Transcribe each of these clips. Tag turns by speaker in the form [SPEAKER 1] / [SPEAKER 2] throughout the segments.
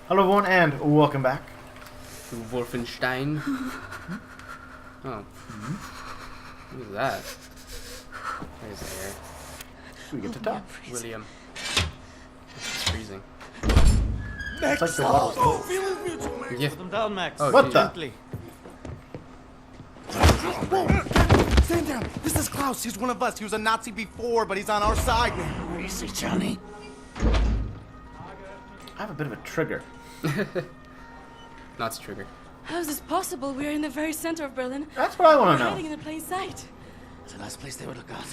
[SPEAKER 1] Hello everyone and welcome back
[SPEAKER 2] to Wolfenstein. Oh. Look at that. There's the air.
[SPEAKER 1] We get to talk.
[SPEAKER 2] William. It's freezing.
[SPEAKER 1] It's like the water.
[SPEAKER 2] Yeah.
[SPEAKER 3] Put them down, Max.
[SPEAKER 2] Oh,
[SPEAKER 1] What
[SPEAKER 2] geez.
[SPEAKER 1] the?
[SPEAKER 3] Gently.
[SPEAKER 4] Stand down. This is Klaus. He's one of us. He was a Nazi before, but he's on our side now.
[SPEAKER 5] Easy, Johnny.
[SPEAKER 1] I have a bit of a trigger.
[SPEAKER 2] Nazi trigger.
[SPEAKER 6] How is this possible? We are in the very center of Berlin.
[SPEAKER 1] That's what I want
[SPEAKER 6] We're
[SPEAKER 1] to know.
[SPEAKER 6] hiding in plain sight.
[SPEAKER 5] It's the last place they would have got.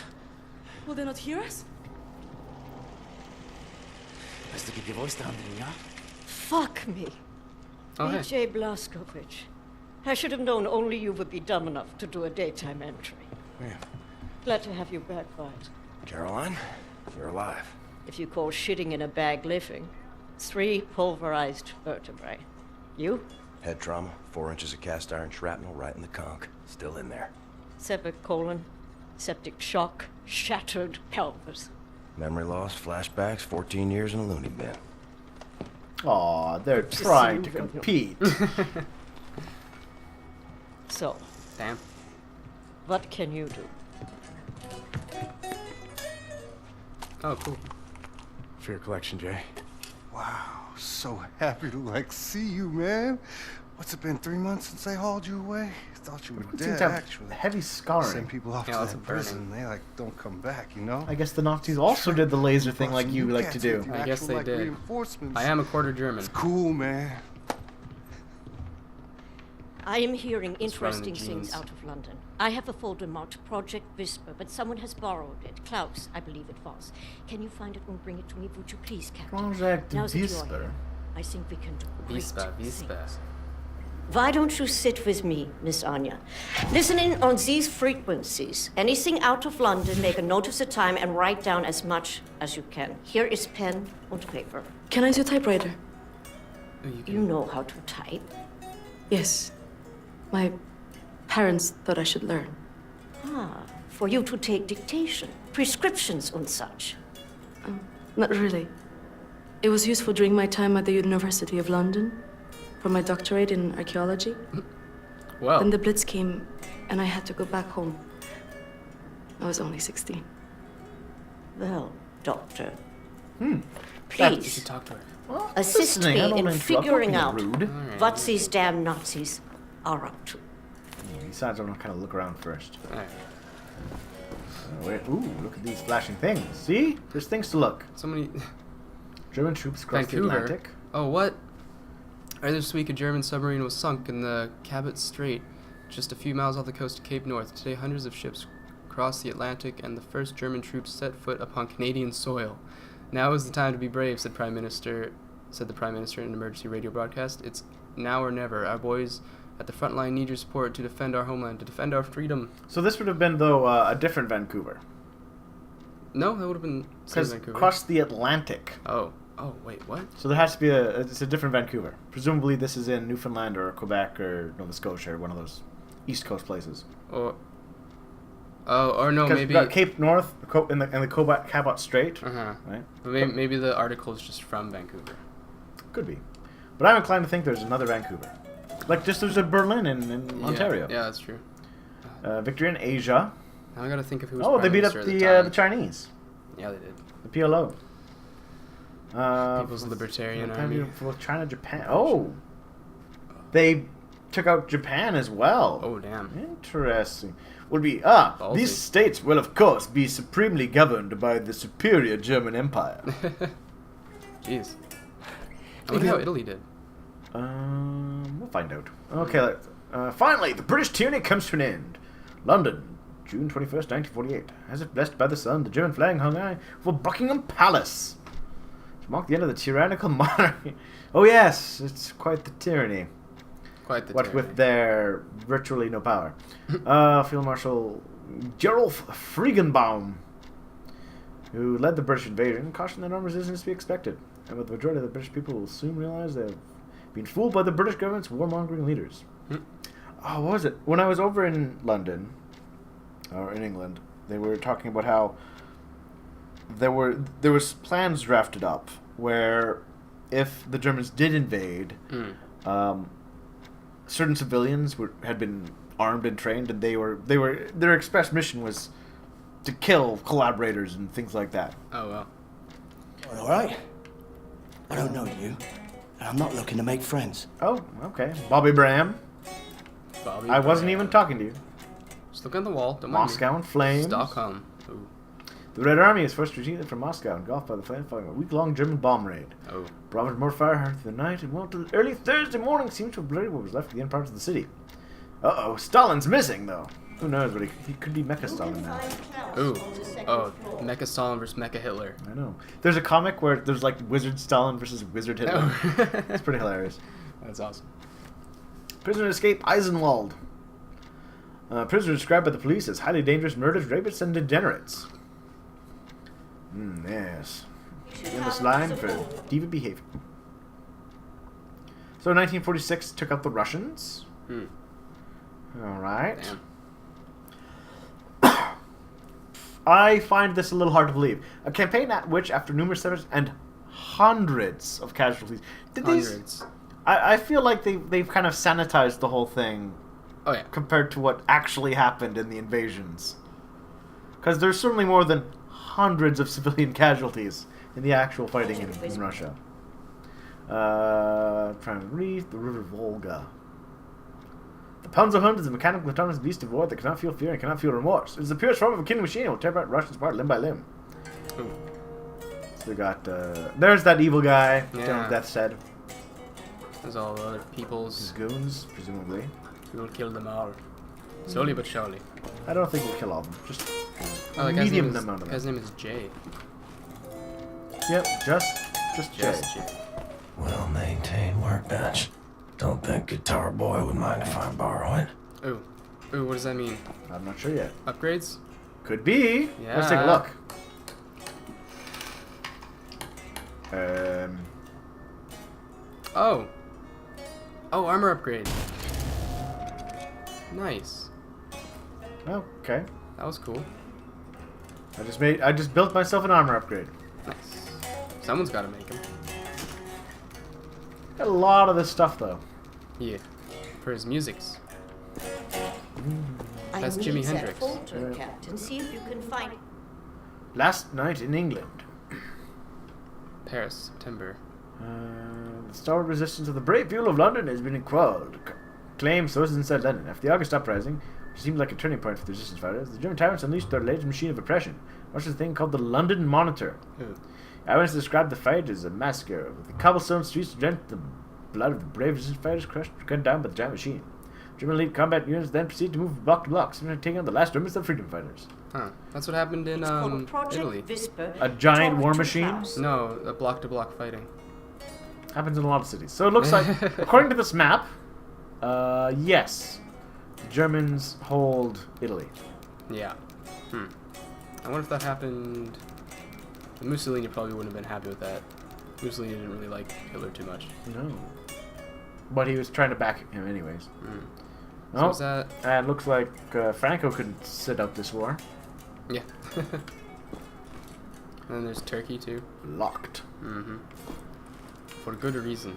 [SPEAKER 6] Will they not hear us?
[SPEAKER 5] Best to keep your voice down, didn't ya?
[SPEAKER 7] Fuck me.
[SPEAKER 2] Oh, hey.
[SPEAKER 7] B.J. Blazkowicz. I should have known only you would be dumb enough to do a daytime entry.
[SPEAKER 4] Yeah.
[SPEAKER 7] Glad to have you back, Wyatt.
[SPEAKER 4] Caroline, you're alive.
[SPEAKER 7] If you call shitting in a bag living, 3 pulverized vertebrae. You?
[SPEAKER 4] Head trauma, 4 inches of cast iron shrapnel right in the conch. Still in there.
[SPEAKER 7] Severed colon, septic shock, shattered pelvis.
[SPEAKER 4] Memory loss, flashbacks, 14 years in a loony bin.
[SPEAKER 1] Aw, they're trying to compete.
[SPEAKER 7] So,
[SPEAKER 2] Damn.
[SPEAKER 7] what can you do?
[SPEAKER 2] Oh, cool.
[SPEAKER 4] For your collection, Jay.
[SPEAKER 8] Wow, so happy to see you, man. What's it been, 3 months since they hauled you away? Thought you were
[SPEAKER 1] It seems
[SPEAKER 8] dead,
[SPEAKER 1] to have
[SPEAKER 8] actually.
[SPEAKER 1] heavy scarring.
[SPEAKER 8] Send people off
[SPEAKER 2] Yeah,
[SPEAKER 8] to
[SPEAKER 2] lots
[SPEAKER 8] that
[SPEAKER 2] of burning.
[SPEAKER 8] prison, they don't come back, you know?
[SPEAKER 1] I guess the Nazis also did the laser thing like you like to do.
[SPEAKER 2] I guess they did.
[SPEAKER 8] Reinforcements.
[SPEAKER 2] I am a quarter German.
[SPEAKER 8] It's cool, man.
[SPEAKER 7] I am hearing
[SPEAKER 2] It's running
[SPEAKER 7] interesting
[SPEAKER 2] the
[SPEAKER 7] things
[SPEAKER 2] genes.
[SPEAKER 7] out of London. I have a folder marked Project Whisper, but someone has borrowed it. Klaus, I believe it was. Can you find it and bring it to me, would you please, Captain?
[SPEAKER 1] Project
[SPEAKER 7] Now's that you're
[SPEAKER 1] Whisper.
[SPEAKER 7] here, I think we can do great
[SPEAKER 2] Whisper.
[SPEAKER 7] things. Why don't you sit with me, Miss Anya? Listen in on these frequencies. Anything out of London, make a note of the time and write down as much as you can. Here is pen and paper.
[SPEAKER 6] Can I use a typewriter?
[SPEAKER 2] Oh, you
[SPEAKER 7] You
[SPEAKER 2] can.
[SPEAKER 7] know how to type.
[SPEAKER 6] Yes. My parents thought I should learn.
[SPEAKER 7] For you to take dictation, prescriptions and such.
[SPEAKER 6] Not really. It was useful during my time at the University of London for my doctorate in archaeology.
[SPEAKER 2] Well,
[SPEAKER 6] Then the Blitz came and I had to go back home. I was only 16.
[SPEAKER 7] Well, doctor,
[SPEAKER 2] you
[SPEAKER 7] please
[SPEAKER 2] should talk to her.
[SPEAKER 1] Well,
[SPEAKER 7] assist
[SPEAKER 1] listening, I
[SPEAKER 7] me
[SPEAKER 1] don't
[SPEAKER 7] in
[SPEAKER 1] interrupt, don't
[SPEAKER 7] figuring
[SPEAKER 1] be
[SPEAKER 7] out
[SPEAKER 1] rude.
[SPEAKER 7] what these damn Nazis are up to.
[SPEAKER 1] Besides, I'm gonna kind of look around first.
[SPEAKER 2] Alright.
[SPEAKER 1] Ooh, look at these flashing things. See? There's things to look.
[SPEAKER 2] So many.
[SPEAKER 1] German troops across the
[SPEAKER 2] Vancouver.
[SPEAKER 1] Atlantic.
[SPEAKER 2] Oh, what? Earlier this week, a German submarine was sunk in the Cabot Strait, just a few miles off the coast of Cape North. Today, hundreds of ships crossed the Atlantic, and the first German troops set foot upon Canadian soil. Now is the time to be brave," said the Prime Minister in an emergency radio broadcast. "It's now or never. Our boys at the front line need your support to defend our homeland, to defend our freedom."
[SPEAKER 1] So this would have been, though, a different Vancouver.
[SPEAKER 2] No, that would have been same
[SPEAKER 1] Because
[SPEAKER 2] Vancouver.
[SPEAKER 1] across the Atlantic.
[SPEAKER 2] Oh, wait, what?
[SPEAKER 1] So there has to be it's a different Vancouver. Presumably this is in Newfoundland or Quebec or Nova Scotia or one of those East Coast places.
[SPEAKER 2] Or no,
[SPEAKER 1] Because
[SPEAKER 2] maybe.
[SPEAKER 1] you got Cape North in the Cabot Strait,
[SPEAKER 2] Uh-huh.
[SPEAKER 1] right?
[SPEAKER 2] Maybe the article is just from Vancouver.
[SPEAKER 1] Could be. But I'm inclined to think there's another Vancouver. Like just there's a Berlin in Ontario.
[SPEAKER 2] Yeah, that's true.
[SPEAKER 1] Victory in Asia.
[SPEAKER 2] Now I gotta think of who was
[SPEAKER 1] Oh, they
[SPEAKER 2] Prime
[SPEAKER 1] beat up
[SPEAKER 2] Minister at
[SPEAKER 1] the
[SPEAKER 2] time.
[SPEAKER 1] Chinese.
[SPEAKER 2] Yeah, they did.
[SPEAKER 1] The PLO.
[SPEAKER 2] People's Libertarian
[SPEAKER 1] Time
[SPEAKER 2] Army.
[SPEAKER 1] for China, Japan. Oh! They took out Japan as well.
[SPEAKER 2] Oh, damn.
[SPEAKER 1] Interesting. Would be,
[SPEAKER 2] Ballsy.
[SPEAKER 1] these states will of course be supremely governed by the superior German Empire.
[SPEAKER 2] Jeez. I wonder how Italy did.
[SPEAKER 1] We'll find out. Okay, finally, the British tyranny comes to an end. London, June 21st, 1948. As if blessed by the sun, the German flag hung high over Buckingham Palace to mark the end of the tyrannical monarchy. Oh yes, it's quite the tyranny.
[SPEAKER 2] Quite the
[SPEAKER 1] What
[SPEAKER 2] tyranny.
[SPEAKER 1] with their virtually no power. Field Marshal Gerolf Friegenbaum, who led the British invasion, cautioned that no resistance to be expected, and with the majority of the British people will soon realize they have been fooled by the British government's warmongering leaders. Oh, what was it? When I was over in London, or in England, they were talking about how there was plans drafted up where if the Germans did invade, certain civilians had been armed and trained, and their express mission was to kill collaborators and things like that.
[SPEAKER 2] Oh, well.
[SPEAKER 3] All right. I don't know you, and I'm not looking to make friends.
[SPEAKER 1] Oh, okay. Bobby Bram.
[SPEAKER 2] Bobby
[SPEAKER 1] I wasn't
[SPEAKER 2] Bram.
[SPEAKER 1] even talking to you.
[SPEAKER 2] Just look on the wall. Don't mind me.
[SPEAKER 1] Moscow in flames.
[SPEAKER 2] Stockholm. Ooh.
[SPEAKER 1] The Red Army is first retreated from Moscow, engulfed by the flames following a week-long German bomb raid.
[SPEAKER 2] Oh.
[SPEAKER 1] Brought more fire through the night, and well till early Thursday morning seemed to have obliterated what was left of the end parts of the city. Uh-oh, Stalin's missing, though. Who knows, but he could be Mecha Stalin now.
[SPEAKER 2] Ooh. Oh, Mecha Stalin versus Mecha Hitler.
[SPEAKER 1] I know. There's a comic where there's like Wizard Stalin versus Wizard Hitler.
[SPEAKER 2] Oh.
[SPEAKER 1] It's pretty hilarious.
[SPEAKER 2] That's awesome.
[SPEAKER 1] Prisoner escape Eisenwald. Prisoner described by the police as highly dangerous murderers, rapists, and degenerates. Yes. In this line for deviant behavior. So 1946 took out the Russians. Alright.
[SPEAKER 2] Damn.
[SPEAKER 1] I find this a little hard to believe. A campaign at which, after numerous efforts and hundreds of casualties,
[SPEAKER 2] Hundreds.
[SPEAKER 1] I feel like they've kind of sanitized the whole thing.
[SPEAKER 2] Oh, yeah.
[SPEAKER 1] Compared to what actually happened in the invasions. Because there's certainly more than hundreds of civilian casualties in the actual fighting in Russia. Trying to read the River Volga. The Panzerhund is a mechanical autonomous beast of war that cannot feel fear and cannot feel remorse. It is the purest form of a killing machine and will tear apart Russians apart limb by limb.
[SPEAKER 2] Ooh.
[SPEAKER 1] So we got, there's that evil guy,
[SPEAKER 2] Yeah.
[SPEAKER 1] Death's Head.
[SPEAKER 2] There's all the other
[SPEAKER 1] His
[SPEAKER 2] people's.
[SPEAKER 1] goons, presumably.
[SPEAKER 2] We will kill them all. Slowly but surely.
[SPEAKER 1] I don't think we'll kill all of them. Just
[SPEAKER 2] Oh, the
[SPEAKER 1] medium
[SPEAKER 2] guy's name
[SPEAKER 1] amount of
[SPEAKER 2] Guy's
[SPEAKER 1] them.
[SPEAKER 2] name is Jay.
[SPEAKER 1] Yep, just Jay.
[SPEAKER 2] Jay.
[SPEAKER 9] Well-maintained workbench. Don't think Guitar Boy would mind if I borrow it.
[SPEAKER 2] Ooh. Ooh, what does that mean?
[SPEAKER 1] I'm not sure yet.
[SPEAKER 2] Upgrades?
[SPEAKER 1] Could be. Let's take a
[SPEAKER 2] Yeah.
[SPEAKER 1] look.
[SPEAKER 2] Oh. Oh, armor upgrade. Nice.
[SPEAKER 1] Okay.
[SPEAKER 2] That was cool.
[SPEAKER 1] I just built myself an armor upgrade.
[SPEAKER 2] Nice. Someone's got to make them.
[SPEAKER 1] Got a lot of this stuff though.
[SPEAKER 2] Yeah. For his musics.
[SPEAKER 7] I
[SPEAKER 2] That's
[SPEAKER 7] need
[SPEAKER 2] Jimi
[SPEAKER 7] that
[SPEAKER 2] Hendrix.
[SPEAKER 7] folder, Captain. See if you can find.
[SPEAKER 1] Last night in England.
[SPEAKER 2] Paris, September.
[SPEAKER 1] The stalwart resistance of the brave people of London has been quelled. Claim sources inside London. After the August uprising, which seemed like a turning point for the resistance fighters, the German tyrants unleashed their latest machine of oppression. Much of the thing called the London Monitor.
[SPEAKER 2] Ooh.
[SPEAKER 1] Eyewitnesses described the fight as a massacre, with the cobblestone streets drenched in the blood of the brave resistance fighters crushed or gunned down by the giant machine. German elite combat units then proceeded to move block to block, sometimes taking out the last remnants of freedom fighters.
[SPEAKER 2] Huh. That's what happened in
[SPEAKER 7] Called Project
[SPEAKER 2] Italy.
[SPEAKER 7] Whisper.
[SPEAKER 1] A giant
[SPEAKER 7] Talk
[SPEAKER 1] war
[SPEAKER 7] to
[SPEAKER 1] machine?
[SPEAKER 7] Klaus.
[SPEAKER 2] No, a block-to-block fighting.
[SPEAKER 1] Happens in a lot of cities. So it looks like, according to this map, yes, the Germans hold Italy.
[SPEAKER 2] Yeah. I wonder if that happened. Mussolini probably wouldn't have been happy with that. Mussolini didn't really like Hitler too much.
[SPEAKER 1] No. But he was trying to back him anyways.
[SPEAKER 2] So
[SPEAKER 1] Oh,
[SPEAKER 2] was that?
[SPEAKER 1] and it looks like Franco couldn't sit out this war.
[SPEAKER 2] Yeah. And then there's Turkey too.
[SPEAKER 1] Locked.
[SPEAKER 2] For good reason.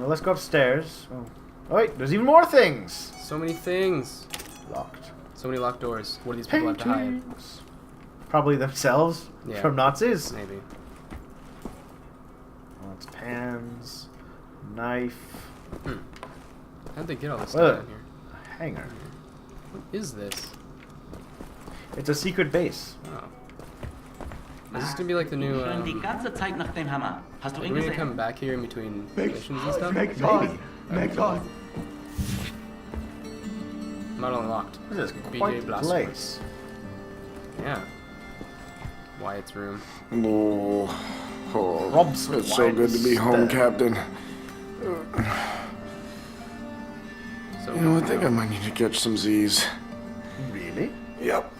[SPEAKER 1] Let's go upstairs. Oh, wait, there's even more things!
[SPEAKER 2] So many things.
[SPEAKER 1] Locked.
[SPEAKER 2] So many locked doors. What do these people have to hide?
[SPEAKER 1] Paintings. Probably themselves
[SPEAKER 2] Yeah.
[SPEAKER 1] from Nazis.
[SPEAKER 2] Maybe.
[SPEAKER 1] Lots of pans, knife,
[SPEAKER 2] How'd they get all this
[SPEAKER 1] Well,
[SPEAKER 2] stuff in here?
[SPEAKER 1] a hanger.
[SPEAKER 2] What is this?
[SPEAKER 1] It's a secret base.
[SPEAKER 2] Oh. Is this gonna be like the new,
[SPEAKER 5] Schon die ganze Zeit nach dem Hammer. Hast du
[SPEAKER 2] are
[SPEAKER 5] ihn
[SPEAKER 2] we gonna
[SPEAKER 5] gesehen?
[SPEAKER 2] come back here in between missions and stuff?
[SPEAKER 1] Maybe.
[SPEAKER 2] Not unlocked.
[SPEAKER 1] This is
[SPEAKER 2] BJ
[SPEAKER 1] quite the
[SPEAKER 2] Blast
[SPEAKER 1] place.
[SPEAKER 2] Yeah. Wyatt's room.
[SPEAKER 1] Rob's
[SPEAKER 9] It's so good to be home, Captain.
[SPEAKER 2] So
[SPEAKER 9] You know, I think I might need to catch some Z's.
[SPEAKER 1] Really?
[SPEAKER 9] Yep.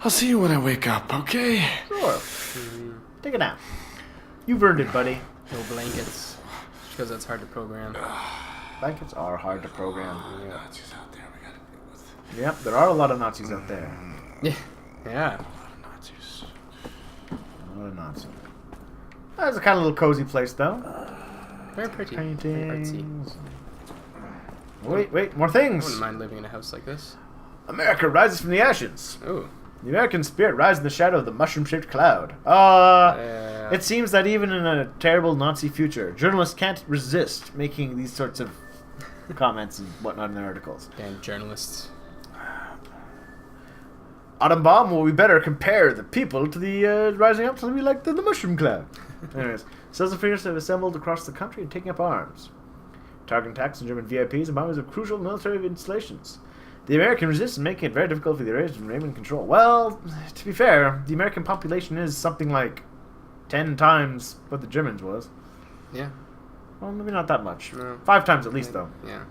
[SPEAKER 9] I'll see you when I wake up, okay?
[SPEAKER 1] Sure. Take a nap. You've earned it, buddy.
[SPEAKER 2] no blankets. Just because that's hard to program.
[SPEAKER 1] Blankets are hard to program.
[SPEAKER 9] Nazis out there we gotta deal with.
[SPEAKER 1] Yep, there are a lot of Nazis out there.
[SPEAKER 2] Yeah. Yeah.
[SPEAKER 9] Nazis.
[SPEAKER 1] What a Nazi. That's a kind of little cozy place, though.
[SPEAKER 2] Very pretty. Very artsy.
[SPEAKER 1] Paintings. Wait, more things!
[SPEAKER 2] I wouldn't mind living in a house like this.
[SPEAKER 1] America rises from the ashes.
[SPEAKER 2] Oh.
[SPEAKER 1] The American spirit rises in the shadow of the mushroom-shaped cloud. It seems that even in a terrible Nazi future, journalists can't resist making these sorts of comments and whatnot in their articles.
[SPEAKER 2] Damn journalists.
[SPEAKER 1] Atom bomb, will we better compare the people to the rising up to be like the mushroom cloud. Anyways, cells of fighters have assembled across the country and taking up arms. Targeting attacks on German VIPs and bombings of crucial military installations. The American resistance making it very difficult for the Iranians to remain in control. Well, to be fair, the American population is something like 10 times what the Germans was.
[SPEAKER 2] Yeah.
[SPEAKER 1] Well, maybe not that much.
[SPEAKER 2] No.
[SPEAKER 1] 5 times at least, though.
[SPEAKER 2] Yeah.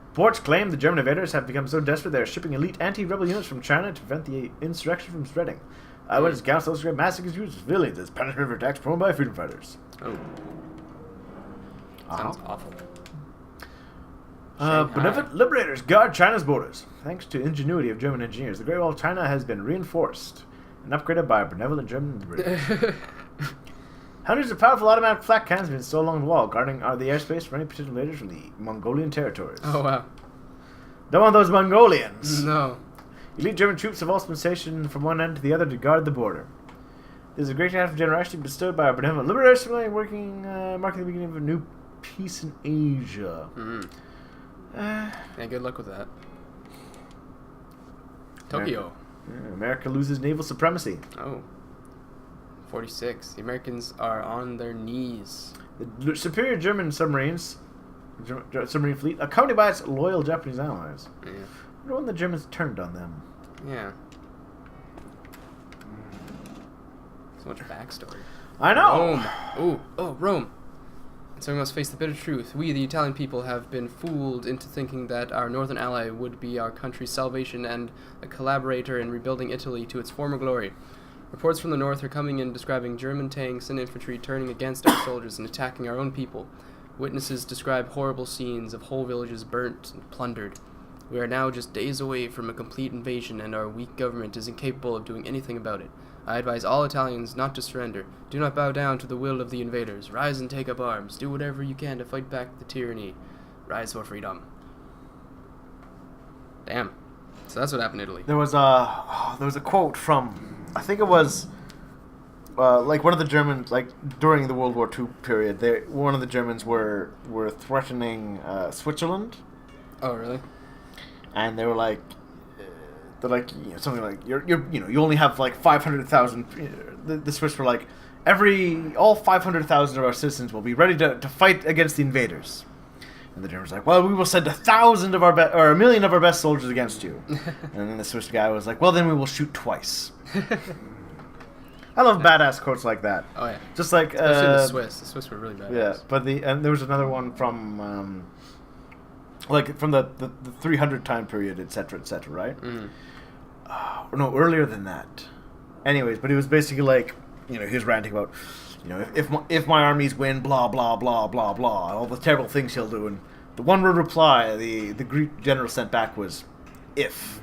[SPEAKER 1] Reports claim the German invaders have become so desperate they are shipping elite anti-rebel units from China to prevent the insurrection from spreading. Eyewitness accounts illustrate massacres used as civilians as punishment for attacks performed by freedom fighters.
[SPEAKER 2] Oh. Sounds awful.
[SPEAKER 1] Benevolent liberators guard China's borders. Thanks to ingenuity of German engineers, the Great Wall of China has been reinforced and upgraded by benevolent German liberators. Hundreds of powerful automatic flak cannons have been installed along the wall, guarding the airspace for any potential invaders from the Mongolian territories.
[SPEAKER 2] Oh, wow.
[SPEAKER 1] Don't want those Mongolians.
[SPEAKER 2] No.
[SPEAKER 1] Elite German troops have also been stationed from one end to the other to guard the border. This is a great act of generosity bestowed by our benevolent liberators, marking the beginning of a new peace in Asia.
[SPEAKER 2] Mm-hmm. Yeah, good luck with that. Tokyo.
[SPEAKER 1] America loses naval supremacy.
[SPEAKER 2] Oh. 46. The Americans are on their knees.
[SPEAKER 1] The superior German submarines, submarine fleet, accompanied by its loyal Japanese allies.
[SPEAKER 2] Yeah.
[SPEAKER 1] I wonder when the Germans turned on them.
[SPEAKER 2] Yeah. So much backstory.
[SPEAKER 1] I know!
[SPEAKER 2] Rome. Ooh. Oh, Rome. And so we must face the bitter truth. We, the Italian people, have been fooled into thinking that our northern ally would be our country's salvation and a collaborator in rebuilding Italy to its former glory. Reports from the north are coming in describing German tanks and infantry turning against our soldiers and attacking our own people. Witnesses describe horrible scenes of whole villages burnt and plundered. We are now just days away from a complete invasion, and our weak government is incapable of doing anything about it. I advise all Italians not to surrender. Do not bow down to the will of the invaders. Rise and take up arms. Do whatever you can to fight back the tyranny. Rise for freedom. Damn. So that's what happened in Italy.
[SPEAKER 1] There was a quote from, I think it was like one of the Germans, like during the World War II period. One of the Germans were threatening Switzerland.
[SPEAKER 2] Oh, really?
[SPEAKER 1] And they were like, something like you only have like 500,000. The Swiss were like, all 500,000 of our citizens will be ready to fight against the invaders. And the Germans were like, well, we will send 1,000 of our or 1,000,000 of our best soldiers against you. And then the Swiss guy was like, well, then we will shoot twice. I love badass quotes like that.
[SPEAKER 2] Oh yeah,
[SPEAKER 1] just like
[SPEAKER 2] especially the Swiss. The Swiss were really badass.
[SPEAKER 1] Yeah, but and there was another one from from the 300 time period, etc., right?
[SPEAKER 2] Mm-hmm.
[SPEAKER 1] No, earlier than that. Anyways, but it was basically like, he was ranting about, if my armies win, blah blah blah blah blah, all the terrible things he'll do, and the one word reply the Greek general sent back was, if.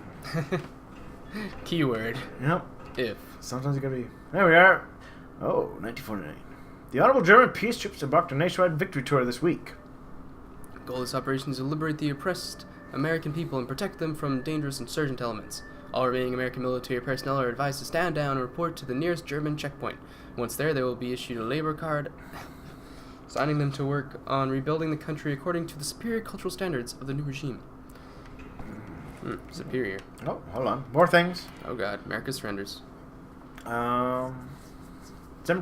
[SPEAKER 2] Keyword.
[SPEAKER 1] Yep.
[SPEAKER 2] If.
[SPEAKER 1] Sometimes you gotta be. There we are. Oh, 1949. The Honorable German Peace Troops embarked on a nationwide victory tour this week.
[SPEAKER 2] Goal of this operation is to liberate the oppressed American people and protect them from dangerous insurgent elements. All remaining American military personnel are advised to stand down and report to the nearest German checkpoint. Once there, they will be issued a labor card, signing them to work on rebuilding the country according to the superior cultural standards of the new regime. Superior.
[SPEAKER 1] Oh, hold on. More things.
[SPEAKER 2] Oh god, America surrenders.
[SPEAKER 1] December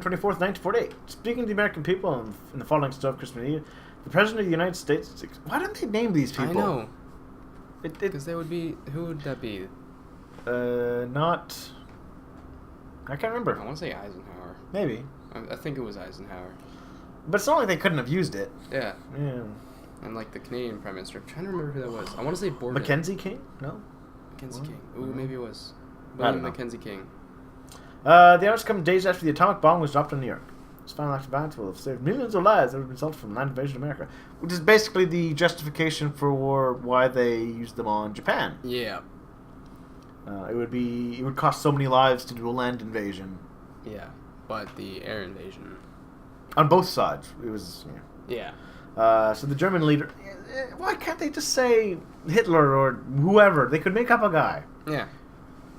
[SPEAKER 1] 24th, 1948. Speaking to the American people in the following stuff, Christmas Eve, the President of the United States... Why don't they name these people?
[SPEAKER 2] I know. Because they would be... Who would that be?
[SPEAKER 1] Not... I can't remember.
[SPEAKER 2] I want to say Eisenhower.
[SPEAKER 1] Maybe.
[SPEAKER 2] I think it was Eisenhower.
[SPEAKER 1] But it's not like they couldn't have used it.
[SPEAKER 2] Yeah.
[SPEAKER 1] Yeah.
[SPEAKER 2] And like the Canadian Prime Minister. I'm trying to remember who that was. I want to say Borden.
[SPEAKER 1] Mackenzie King? No?
[SPEAKER 2] Mackenzie King. Ooh, maybe it was.
[SPEAKER 1] I don't
[SPEAKER 2] William
[SPEAKER 1] know.
[SPEAKER 2] Mackenzie King.
[SPEAKER 1] The hours come days after the atomic bomb was dropped on New York. This final act of violence will have saved millions of lives that have resulted from land invasion of America, which is basically the justification for why they used them on Japan.
[SPEAKER 2] Yeah.
[SPEAKER 1] It would cost so many lives to do a land invasion.
[SPEAKER 2] Yeah. but the air invasion.
[SPEAKER 1] On both sides. It was...
[SPEAKER 2] Yeah.
[SPEAKER 1] So the German leader... Why can't they just say Hitler or whoever? They could make up a guy.
[SPEAKER 2] Yeah.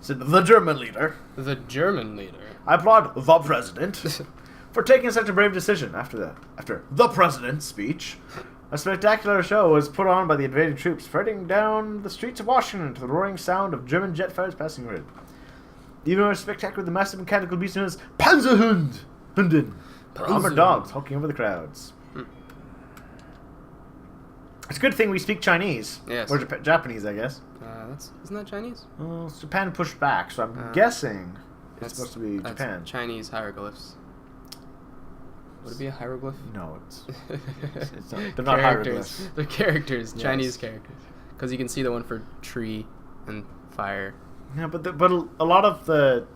[SPEAKER 1] So the German leader...
[SPEAKER 2] The German leader.
[SPEAKER 1] I applaud the president for taking such a brave decision after the president's speech. A spectacular show was put on by the invading troops, parading down the streets of Washington to the roaring sound of German jet fighters passing over it. Even more spectacular, the massive mechanical beast known as Panzerhunden, armored dogs hulking over the crowds. It's a good thing we speak Chinese.
[SPEAKER 2] Yes.
[SPEAKER 1] Or Japanese, I guess.
[SPEAKER 2] Isn't that Chinese?
[SPEAKER 1] Well, Japan pushed back, so I'm guessing it's supposed to be
[SPEAKER 2] that's
[SPEAKER 1] Japan.
[SPEAKER 2] Chinese hieroglyphs. Would it be a hieroglyph?
[SPEAKER 1] No, it's not. They're not hieroglyphs.
[SPEAKER 2] They're characters,
[SPEAKER 1] Yes.
[SPEAKER 2] Chinese characters. Because you can see the one for tree and fire.
[SPEAKER 1] Yeah, but a lot of the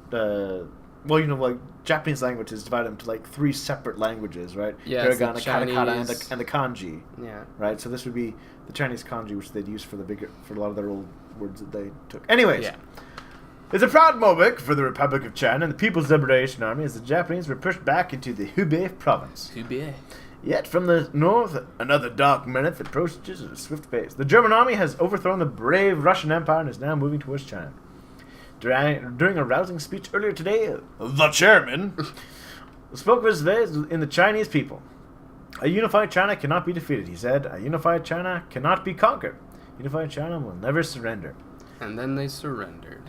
[SPEAKER 1] well, like Japanese language is divided into like 3 separate languages, right?
[SPEAKER 2] Yeah, it's the
[SPEAKER 1] Hiragana, katakana,
[SPEAKER 2] Chinese-
[SPEAKER 1] and the kanji.
[SPEAKER 2] Yeah.
[SPEAKER 1] Right. So this would be the Chinese kanji, which they'd use for a lot of their old words that they took. Anyways.
[SPEAKER 2] Yeah.
[SPEAKER 1] It's a proud moment for the Republic of China and the People's Liberation Army as the Japanese were pushed back into the Hubei province.
[SPEAKER 2] Hubei.
[SPEAKER 1] Yet from the north, another dark menace approaches at a swift pace. The German army has overthrown the brave Russian Empire and is now moving towards China. During a rousing speech earlier today, the chairman spoke of his faith in the Chinese people. A unified China cannot be defeated, he said. A unified China cannot be conquered. Unified China will never surrender.
[SPEAKER 2] And then they surrendered.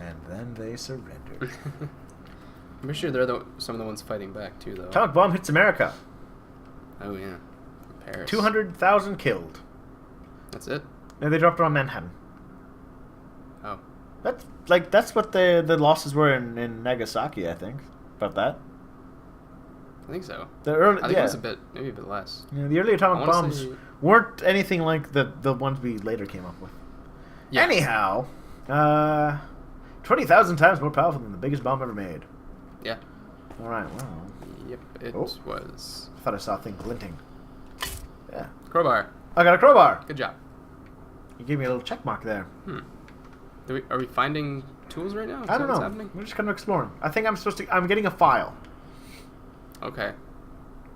[SPEAKER 2] I'm sure they're some of the ones fighting back too, though.
[SPEAKER 1] Atomic bomb hits America.
[SPEAKER 2] Oh yeah, Paris.
[SPEAKER 1] 200,000 killed.
[SPEAKER 2] That's it.
[SPEAKER 1] And they dropped it on Manhattan.
[SPEAKER 2] Oh.
[SPEAKER 1] That's what the losses were in Nagasaki, I think. About that.
[SPEAKER 2] I think so.
[SPEAKER 1] The early,
[SPEAKER 2] I think it was maybe a bit less.
[SPEAKER 1] Yeah, the early atomic
[SPEAKER 2] I wanna
[SPEAKER 1] bombs
[SPEAKER 2] say-
[SPEAKER 1] weren't anything like the ones we later came up with.
[SPEAKER 2] Yeah.
[SPEAKER 1] Anyhow, 20,000 times more powerful than the biggest bomb ever made.
[SPEAKER 2] Yeah.
[SPEAKER 1] All right. Well,
[SPEAKER 2] Yep. It was.
[SPEAKER 1] I thought I saw a thing glinting. Yeah.
[SPEAKER 2] Crowbar.
[SPEAKER 1] I got a crowbar.
[SPEAKER 2] Good job.
[SPEAKER 1] You gave me a little check mark there.
[SPEAKER 2] Are we finding tools right now? Is
[SPEAKER 1] I
[SPEAKER 2] that
[SPEAKER 1] don't
[SPEAKER 2] what's
[SPEAKER 1] know.
[SPEAKER 2] happening?
[SPEAKER 1] We're just kind of exploring. I think I'm getting a file.
[SPEAKER 2] Okay.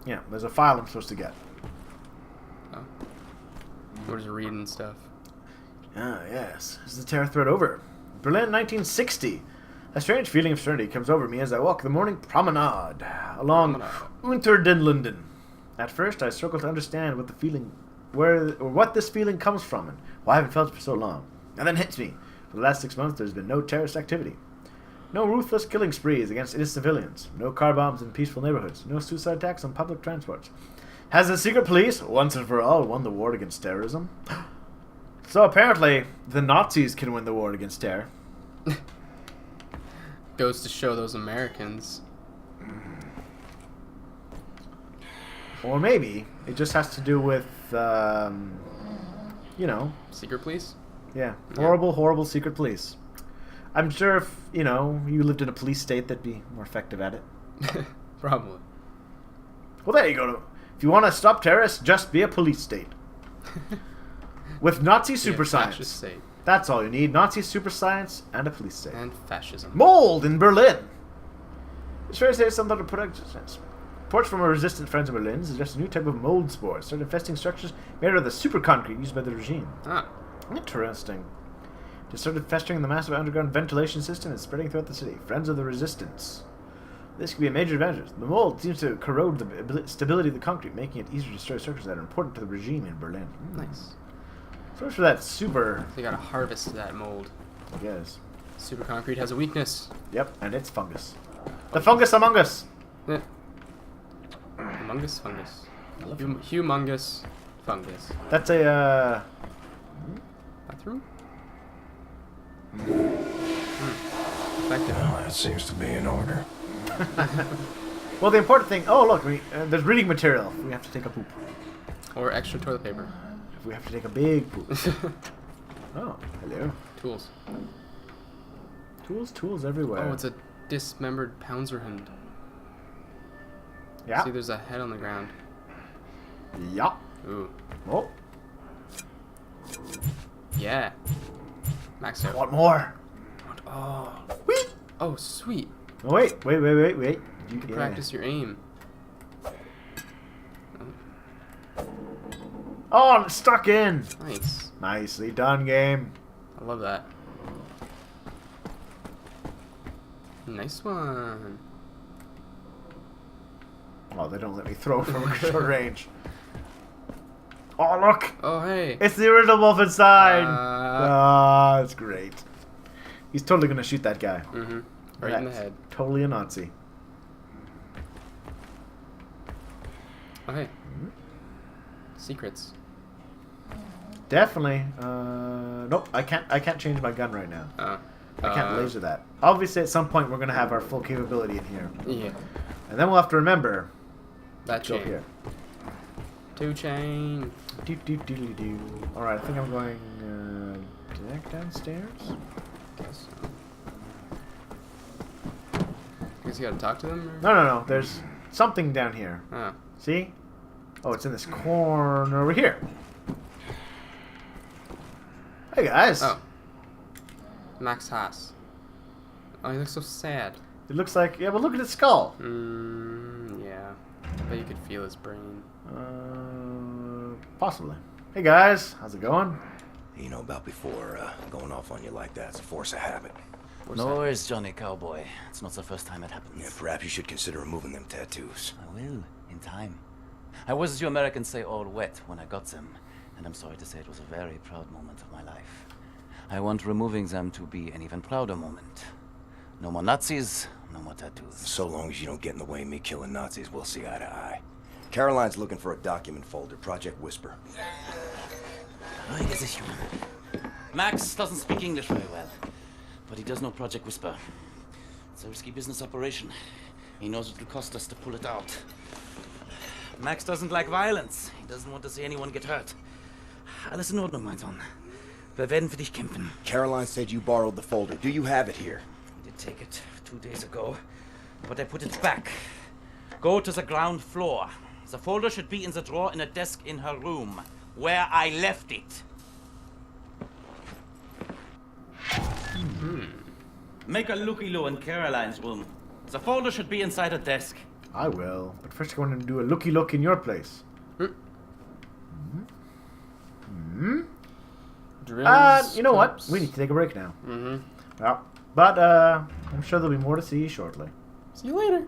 [SPEAKER 1] Yeah, there's a file I'm supposed to get.
[SPEAKER 2] Oh. We're just reading stuff.
[SPEAKER 1] Ah, yes. Is the terror threat over? Berlin, 1960. A strange feeling of serenity comes over me as I walk the morning promenade along Unter den Linden. At first, I struggle to understand what what this feeling comes from and why I haven't felt it for so long. And then it hits me. For the last 6 months, there's been no terrorist activity. No ruthless killing sprees against innocent civilians. No car bombs in peaceful neighborhoods. No suicide attacks on public transports. Has the secret police, once and for all, won the war against terrorism? So apparently, the Nazis can win the war against terror.
[SPEAKER 2] Goes to show those Americans.
[SPEAKER 1] Or maybe it just has to do with,
[SPEAKER 2] Secret police?
[SPEAKER 1] yeah, horrible secret police. I'm sure if, you lived in a police state, that'd be more effective at it.
[SPEAKER 2] Probably.
[SPEAKER 1] Well, there you go. If you want to stop terrorists, just be a police state. With Nazi super
[SPEAKER 2] Fascist
[SPEAKER 1] science.
[SPEAKER 2] state.
[SPEAKER 1] That's all you need. Nazi super science and a police state.
[SPEAKER 2] And fascism.
[SPEAKER 1] Mold in Berlin. It's fair to say something to put out. Reports from our resistant friends in Berlin suggest a new type of mold spores started infesting structures made out of the super concrete used by the regime.
[SPEAKER 2] Ah.
[SPEAKER 1] Interesting. It started festering in the massive underground ventilation system and spreading throughout the city. Friends of the resistance. This could be a major advantage. The mold seems to corrode the stability of the concrete, making it easier to destroy structures that are important to the regime in Berlin.
[SPEAKER 2] Nice.
[SPEAKER 1] So much for that super...
[SPEAKER 2] They gotta harvest that mold.
[SPEAKER 1] Yes.
[SPEAKER 2] Super concrete has a weakness.
[SPEAKER 1] Yep, and it's fungus. The fungus among us!
[SPEAKER 2] Eh. Humongous fungus. Humongous fungus.
[SPEAKER 1] That's a,
[SPEAKER 2] Bathroom? Effective.
[SPEAKER 9] Well, that seems to be in order.
[SPEAKER 1] Well, the important thing... Oh, look, there's reading material. We have to take a poop.
[SPEAKER 2] Or extra toilet paper.
[SPEAKER 1] If we have to take a big poop. Oh, hello.
[SPEAKER 2] Tools.
[SPEAKER 1] Tools everywhere.
[SPEAKER 2] Oh, it's a dismembered Panzerhund.
[SPEAKER 1] Yeah.
[SPEAKER 2] See, there's a head on the ground.
[SPEAKER 1] Yeah.
[SPEAKER 2] Ooh.
[SPEAKER 1] Oh,
[SPEAKER 2] Yeah. Maxed out.
[SPEAKER 1] want more.
[SPEAKER 2] Oh.
[SPEAKER 1] Whee!
[SPEAKER 2] Oh, sweet.
[SPEAKER 1] Oh, wait.
[SPEAKER 2] You can practice your aim.
[SPEAKER 1] Oh, I'm stuck in.
[SPEAKER 2] Nice.
[SPEAKER 1] Nicely done, game.
[SPEAKER 2] I love that. Nice one.
[SPEAKER 1] Oh, they don't let me throw from short range. Oh, look.
[SPEAKER 2] Oh, hey.
[SPEAKER 1] It's the original Wolfenstein. Ah, it's great. He's totally gonna shoot that guy.
[SPEAKER 2] Mm-hmm. Right in the head.
[SPEAKER 1] Totally a Nazi.
[SPEAKER 2] Oh, hey. Secrets.
[SPEAKER 1] Definitely. Nope. I can't change my gun right now. I can't laser that. Obviously, at some point, we're gonna have our full capability in here.
[SPEAKER 2] Yeah.
[SPEAKER 1] And then we'll have to remember.
[SPEAKER 2] That
[SPEAKER 1] Go
[SPEAKER 2] chain.
[SPEAKER 1] here.
[SPEAKER 2] 2 chain.
[SPEAKER 1] Do. All right. I think I'm going back downstairs.
[SPEAKER 2] Guess so. Guess you gotta talk to them? Or?
[SPEAKER 1] No. There's something down here.
[SPEAKER 2] Oh.
[SPEAKER 1] See? Oh, it's in this corner over here. Hey guys.
[SPEAKER 2] Oh. Max Haas. Oh, he looks so sad.
[SPEAKER 1] It looks like, yeah, but look at his skull.
[SPEAKER 2] Yeah. I bet you could feel his brain.
[SPEAKER 1] Possibly. Hey guys, how's it going?
[SPEAKER 10] You know about before going off on you like that. It's a force of habit.
[SPEAKER 5] No worries, Johnny Cowboy. It's not the first time it happens.
[SPEAKER 10] Yeah, perhaps you should consider removing them tattoos.
[SPEAKER 5] I will, in time. I was, as you Americans say, all wet when I got them. And I'm sorry to say it was a very proud moment of my life. I want removing them to be an even prouder moment. No more Nazis, no more tattoos.
[SPEAKER 10] So long as you don't get in the way of me killing Nazis, we'll see eye to eye. Caroline's looking for a document folder, Project Whisper.
[SPEAKER 5] Max doesn't speak English very well, but he does know Project Whisper. It's a risky business operation. He knows it will cost us to pull it out. Max doesn't like violence. He doesn't want to see anyone get hurt. Alles in Ordnung, mein Sohn. Wir werden für dich kämpfen.
[SPEAKER 10] Caroline said you borrowed the folder. Do you have it here?
[SPEAKER 5] I did take it 2 days ago, but I put it back. Go to the ground floor. The folder should be in the drawer in a desk in her room, where I left it. Make a looky-loo in Caroline's room. The folder should be inside a desk.
[SPEAKER 1] I will, but first I'm going to do a looky look in your place.
[SPEAKER 2] Drills,
[SPEAKER 1] You know what?
[SPEAKER 2] cups.
[SPEAKER 1] We need to take a break now.
[SPEAKER 2] Mm-hmm.
[SPEAKER 1] Yeah, but I'm sure there'll be more to see shortly.
[SPEAKER 2] See you later.